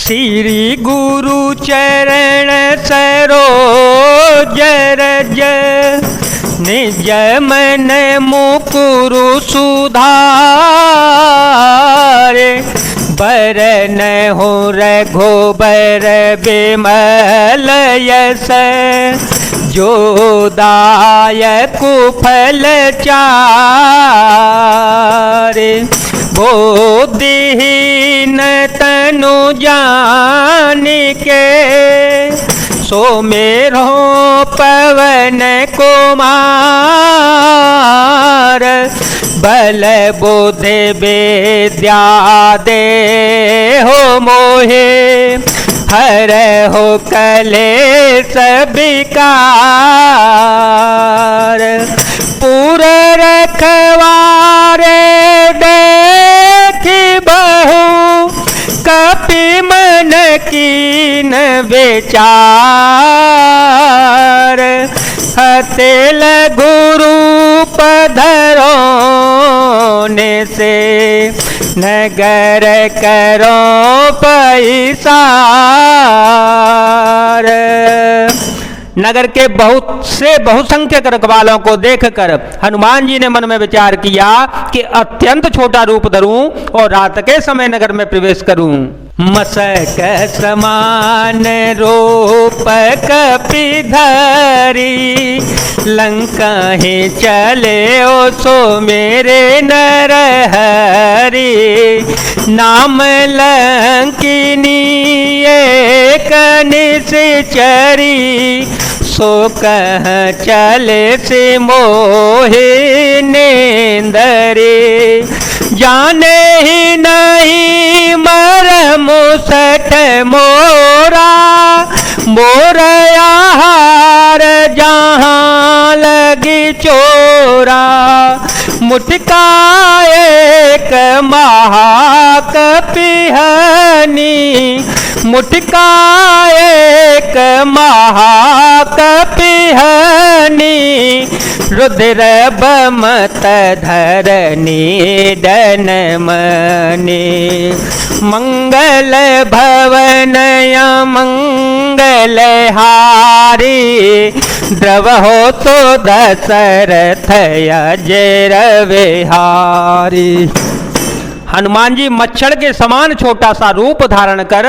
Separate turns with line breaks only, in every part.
श्री गुरु चरण सरोज रज निज मन मुकुरु सुधारे बरन हो रघुबर बिमल यस जो दायक फल चारे बोधिहीन तनु जान के सोमेरो पवन कुमार बल बुद्धि विद्या दे हो मोहे हर हो कलेश विकार पूर रखवारे देखी बहु कपि मन कीन विचार हतेल गुरु पधरो ने से नगर करो पैसार। नगर के बहुत से बहुसंख्यक रखवालों को देखकर हनुमान जी ने मन में विचार किया कि अत्यंत छोटा रूप धरूं और रात के समय नगर में प्रवेश करूं। मसक समान रूप कपिधरी लंका ही चले ओ सो मेरे नरहरि नाम लंकिनी एक निश्चरी सो कह चले से मोहे नेंदरे जाने ही नहीं मरम सठ मोरा मोर आहार जहाँ लगी चोरा मुठका एक महाकपिहनी मुठका एक महाकपिहनी रुद्र बमत धरनी डन मने मंगल भवन मंगल हारी द्रव हो तो दशरथ अजर विहारी। हनुमान जी मच्छर के समान छोटा सा रूप धारण कर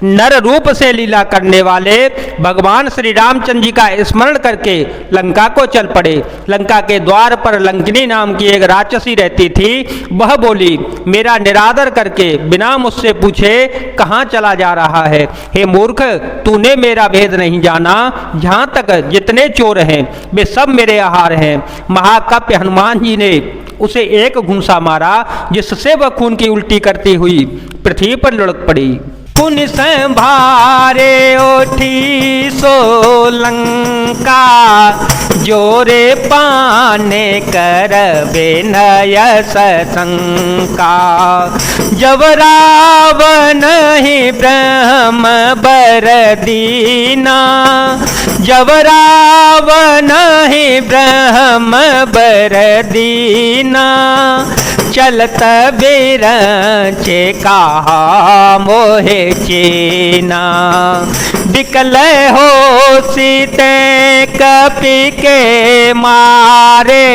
नर रूप से लीला करने वाले भगवान श्री रामचंद्र जी का स्मरण करके लंका को चल पड़े। लंका के द्वार पर लंकिनी नाम की एक राक्षसी रहती थी। वह बोली, मेरा निरादर करके बिना मुझसे पूछे कहाँ चला जा रहा है? हे मूर्ख, तूने मेरा भेद नहीं जाना। जहाँ तक जितने चोर हैं वे सब मेरे आहार हैं। महाकाव्य हनुमान जी ने उसे एक घूंसा मारा जिससे वह खून की उल्टी करती हुई पृथ्वी पर लुढ़क पड़ी। पुन संभारे उठी सोलंका जोरे पाने कर विनय सशंका जब रावण ही ब्रह्म बर दीना जब रावण ही ब्रह्म बर दीना चलत बिरचे कहा मोहे चीना विकल हो सीते कपि के मारे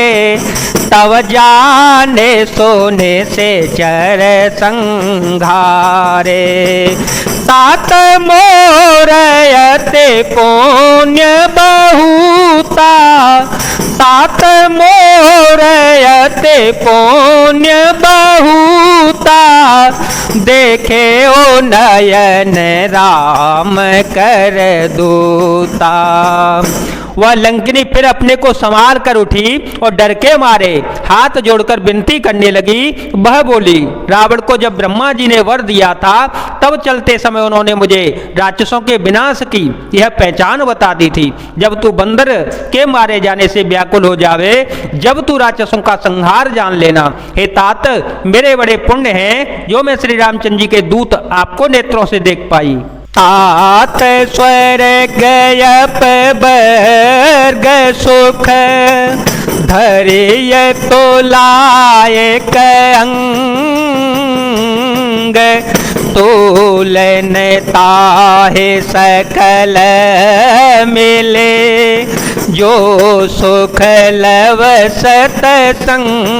तव जाने सोने से चर संघारे तात मोरयते पुण्य बहुता तात मोरयते पुण्य बहुता देखे ओ नयन राम कर दूता। वह लंकिनी फिर अपने को संभाल कर उठी और डर के मारे हाथ जोड़कर विनती करने लगी। वह बोली, रावण को जब ब्रह्मा जी ने वर दिया था तब चलते समय उन्होंने मुझे राक्षसों के विनाश की यह पहचान बता दी थी। जब तू बंदर के मारे जाने से व्याकुल हो जावे, जब तू राक्षसों का संहार जान लेना। हे तात, मेरे बड़े पुण्य हैं जो मैं श्री रामचंद्र जी के दूत आपको नेत्रों से देख पाई। तात स्वर्ग वर्ग सुख धरिय तो लायक अंग तूलन ताहे सकल मिले, जो सुख लव सतसंग।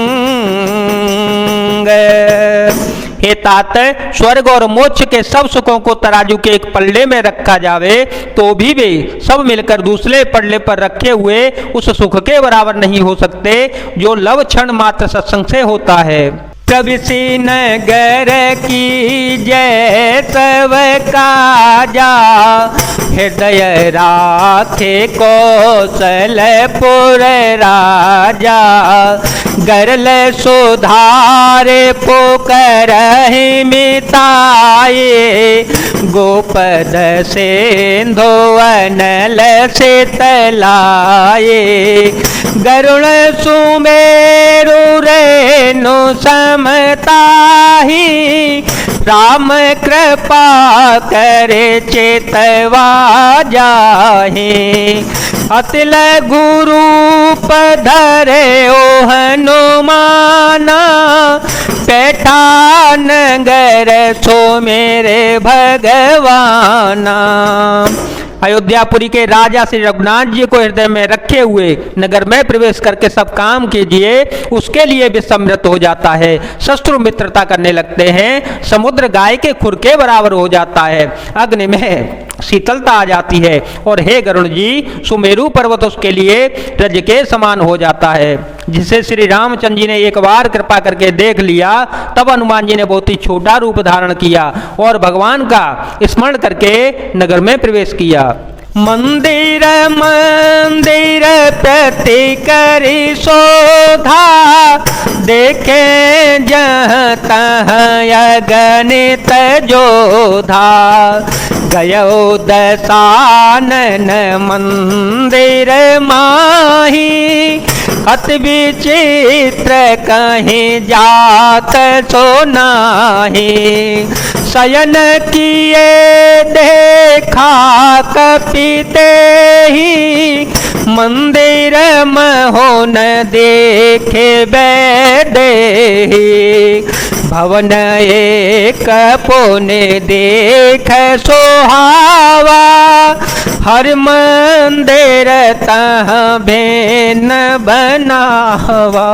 हे तात, स्वर्ग और मोक्ष के सब सुखों को तराजू के एक पल्ले में रखा जावे तो भी वे सब मिलकर दूसरे पल्ले पर रखे हुए उस सुख के बराबर नहीं हो सकते जो लव क्षण मात्र सत्संग से होता है। प्रविशि नगर की जय सब काजा, हृदय राखे कौशलपुर राजा। गरल सुधारे पोकर मिताए, गोपद सिंधु अनल से तलाए। गरुण सुमेरु रेणु समताही, राम कृपा करे चेतवा जाहे। अतिल गुरु पधरे ओ हनुमाना, बैठा नगर सो मेरे भगवाना। अयोध्यापुरी के राजा श्री रघुनाथ जी को हृदय में रखे हुए नगर में प्रवेश करके सब काम कीजिए, उसके लिए भी समृत हो जाता है। शत्रु मित्रता करने लगते हैं, समुद्र गाय के खुर के बराबर हो जाता है, अग्नि में शीतलता आ जाती है, और हे गरुण जी, सुमेरु पर्वत उसके लिए रज के समान हो जाता है। जिसे श्री रामचंद्र जी ने एक बार कृपा करके देख लिया, तब हनुमान जी ने बहुत ही छोटा रूप धारण किया और भगवान का स्मरण करके नगर में प्रवेश किया। मंदिर मंदिर प्रति करी शोधा, देखे जहाँ तहाँ अगणित जोधा। गयो दशानन मंदिर माही, अति विचित्र कहीं जात सो नाही। शयन किए देखा कपिते ही, मंदिर महो न देखे बैदेही। भवन एक पुण्य देख सोहावा, हर मंदिर तह भेन बनावा।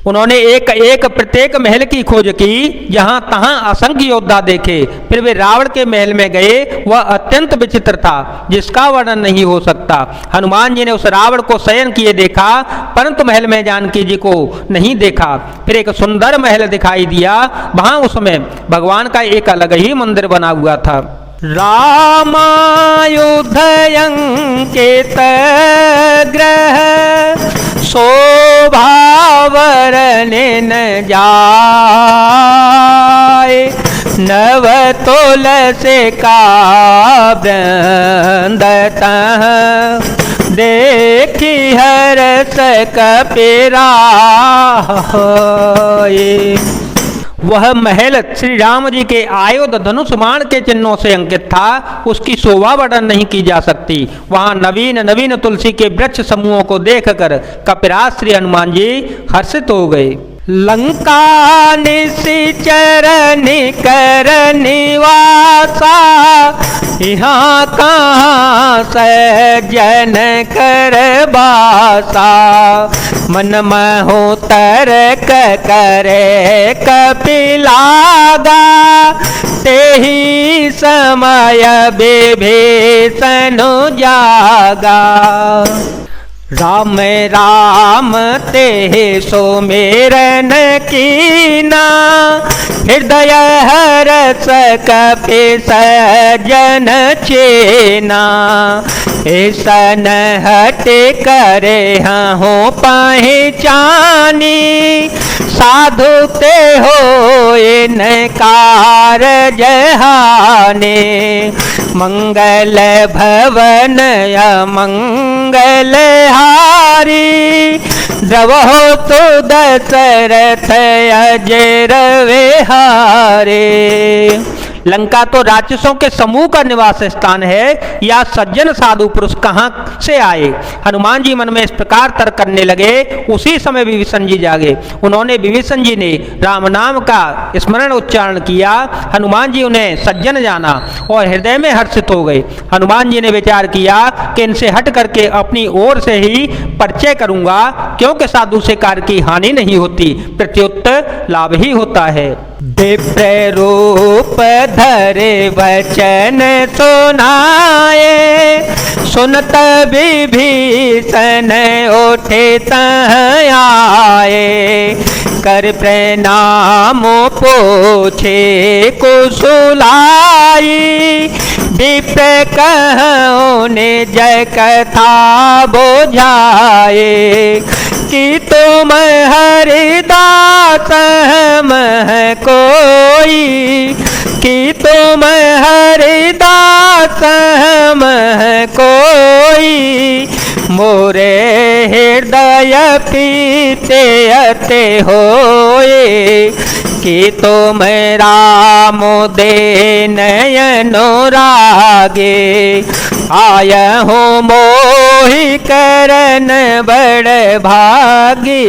उन्होंने एक एक प्रत्येक महल की खोज की, जहां तहां असंख्य योद्धा देखे, फिर वे रावण के महल में गए। वह अत्यंत विचित्र था, जिसका वर्णन नहीं हो सकता। हनुमान जी ने उस रावण को शयन किए देखा, परंतु महल में जानकी जी को नहीं देखा। फिर एक सुंदर महल दिखाई दिया, वहां उसमें भगवान का एक अलग ही मंदिर बना हुआ था। रामायुधयंकित ग्रह, शोभावरने न जाए। नव तुलसी का वृंदतः, देखी हरस कपिराए। वह महल श्री राम जी के आयुध धनुष बाण के चिन्हों से अंकित था, उसकी शोभा वर्णन नहीं की जा सकती। वहां नवीन नवीन तुलसी के वृक्ष समूहों को देखकर कपिराज श्री हनुमान जी हर्षित हो गए। लंका निश्चर निकर निवासा, यहाँ कहाँ सज्जन कर बासा। मन महो तर्क करे कपिलागा, तेहि समय विभीषण जागा। राम राम ते सुमिरन कीना, हृदय हरस कपि सज्जन चेना। ऐसन हट करे हूँ पहचानी, साधु ते हो इन कारज हानि। मंगल भवन अमंगल हारी, द्रवहो तो दशरथ अजर विहारे। लंका तो राक्षसों के समूह का निवास स्थान है, या सज्जन साधु पुरुष कहाँ से आए। हनुमान जी मन में इस प्रकार तर्क करने लगे। उसी समय विभीषण जी जागे। उन्होंने विभीषण जी ने राम नाम का स्मरण उच्चारण किया। हनुमान जी उन्हें सज्जन जाना और हृदय में हर्षित हो गए। हनुमान जी ने विचार किया कि इनसे हट करके अपनी ओर से ही परिचय करूंगा, क्योंकि साधु से कार्य की हानि नहीं होती, प्रत्युत्तर लाभ ही होता है। विप्र रूप धरे वचन सुनाए, सुनत विभीषण उठे तह आए। कर प्रणाम पूछे कुशलाई, विप्र कहो ने जय कथा बोझाए। कि तुम हरिदास हम कोई, कि तुम हरिदास हम कोई। मोरे हृदय पीते अते होए, कि तुम राम दे नयनो रागे। आय हो मोहि करन बड़ भागी,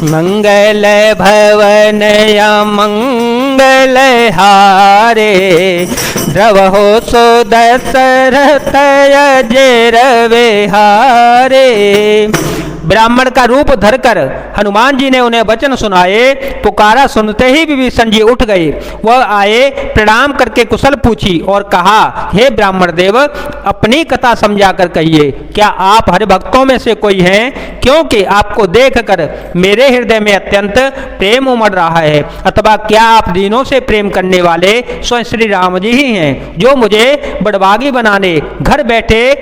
मंगल भवन या मंगल हारे। द्रवहो सो दशरथ अजरवे हारे। ब्राह्मण का रूप धरकर हनुमान जी ने उन्हें वचन सुनाए। पुकारा सुनते ही विभीषण जी उठ गए। वह आए, प्रणाम करके कुशल पूछी और कहा, हे ब्राह्मण देव, अपनी कथा समझा कर कहिए। क्या आप हरिभक्तों में से कोई हैं? क्योंकि आपको देखकर मेरे हृदय में अत्यंत प्रेम उमड़ रहा है। अथवा क्या आप दीनों से प्रेम करने वाले स्वयं श्री राम जी ही हैं, जो मुझे बड़भागी बनाने घर बैठे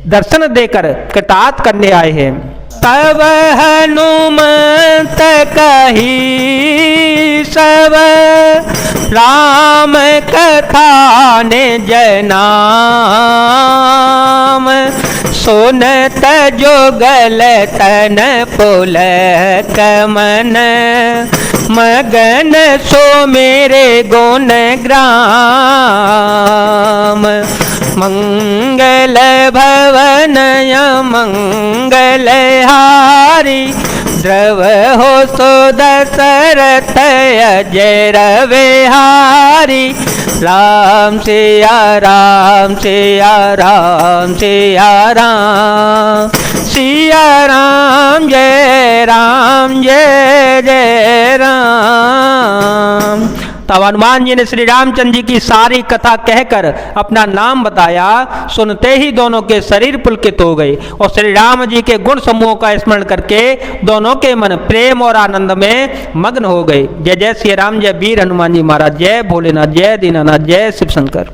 दर्शन देकर कृतार्थ करने आए हैं। तब हनुमंत कही सब राम कथा ने जनाम। सुनत जो गल तन पुलक मन, मगन सो मेरे गुण ग्राम। मंगल भवन मंगल हारी, द्रव हो सो दशरथ अजरवे हारी। राम सिया राम सिया राम सिया राम, सिया राम जय जय राम। तब हनुमान जी ने श्री रामचंद्र जी की सारी कथा कहकर अपना नाम बताया। सुनते ही दोनों के शरीर पुलकित हो गए और श्री राम जी के गुण समूहों का स्मरण करके दोनों के मन प्रेम और आनंद में मग्न हो गए। जय जय श्री राम, जय वीर हनुमान जी महाराज, जय भोलेनाथ, जय दीनानाथ, जय शिव शंकर।